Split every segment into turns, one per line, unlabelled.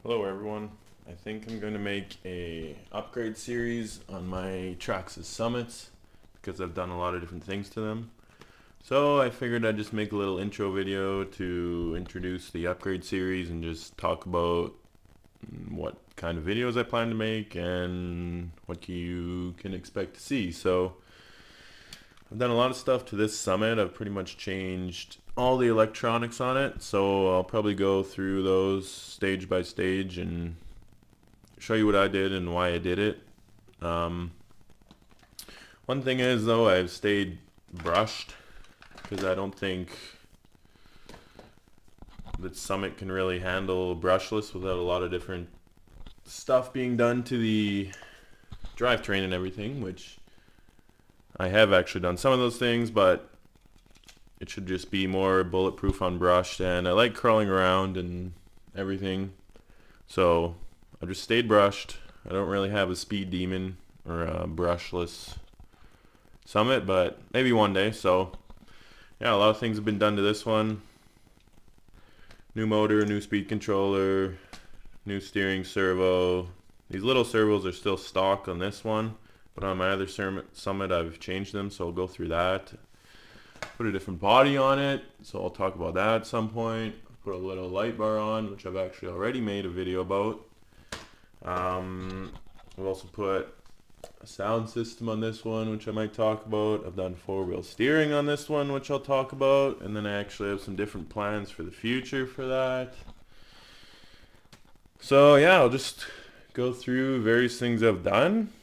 Hello everyone. I think I'm going to make a upgrade series on my Traxxas Summits because I've done a lot of different things to them. So I figured I'd just make a little intro video to introduce the upgrade series and just talk about what kind of videos I plan to make and what you can expect to see. So I've done a lot of stuff to this Summit. I've pretty much changed all the electronics on it, so I'll probably go through those stage by stage and show you what I did and why I did it. One thing is though, I've stayed brushed because I don't think that Summit can really handle brushless without a lot of different stuff being done to the drivetrain and everything, which I have actually done some of those things, but it should just be more bulletproof on brushed, and I like crawling around and everything, so I just stayed brushed. I don't really have a speed demon or a brushless Summit, but maybe one day. So yeah, a lot of things have been done to this one. New motor, new speed controller, new steering servo. These little servos are still stock on this one, but on my other Summit I've changed them, so I'll go through that. Put a different body on it, so I'll talk about that at some point. Put a little light bar on, which I've actually already made a video about. I've also put a sound system on this one, which I might talk about. I've done four-wheel steering on this one, which I'll talk about, and then I actually have some different plans for the future for that. So yeah, I'll just go through various things I've done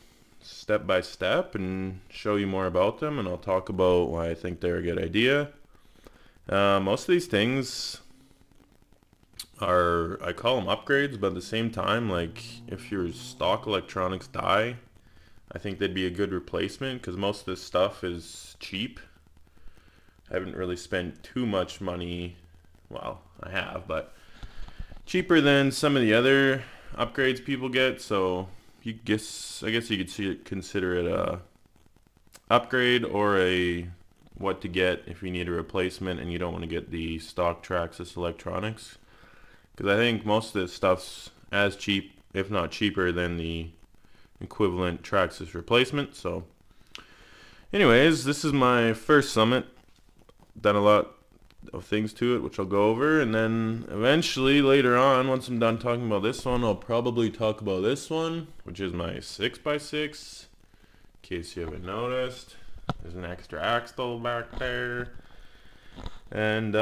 step by step and show you more about them, and I'll talk about why I think they're a good idea. Most of these things are, I call them upgrades, but at the same time, like if your stock electronics die, I think they'd be a good replacement because most of this stuff is cheap. I haven't really spent too much money, well, I have, but cheaper than some of the other upgrades people get, so I guess you could consider it a upgrade or a what to get if you need a replacement and you don't want to get the stock Traxxas electronics, because I think most of this stuff's as cheap, if not cheaper, than the equivalent Traxxas replacement. So anyways, this is my first Summit. Done a lot of things to it, which I'll go over, and then eventually later on, once I'm done talking about this one, I'll probably talk about this one, which is my 6x6. In case you haven't noticed, there's an extra axle back there, and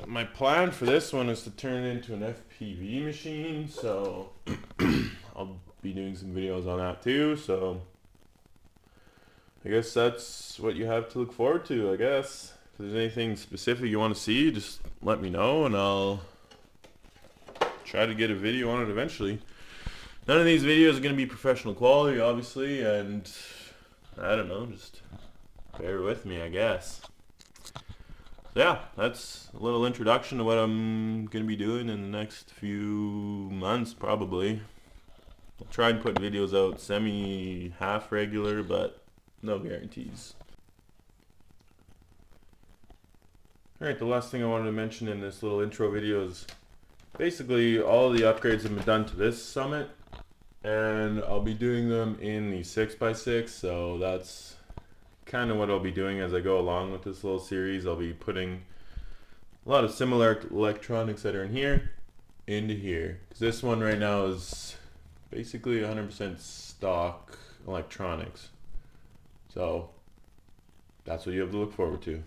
my plan for this one is to turn it into an FPV machine, so I'll be doing some videos on that too. So I guess that's what you have to look forward to, I guess. If there's anything specific you want to see, just let me know and I'll try to get a video on it eventually. None of these videos are going to be professional quality, obviously, and I don't know, just bear with me, I guess. So yeah, that's a little introduction to what I'm going to be doing in the next few months, probably. I'll try and put videos out half regular, but no guarantees. Alright, the last thing I wanted to mention in this little intro video is basically all the upgrades have been done to this Summit, and I'll be doing them in the 6x6, so that's kind of what I'll be doing as I go along with this little series. I'll be putting a lot of similar electronics that are in here into here, because this one right now is basically 100% stock electronics, so that's what you have to look forward to.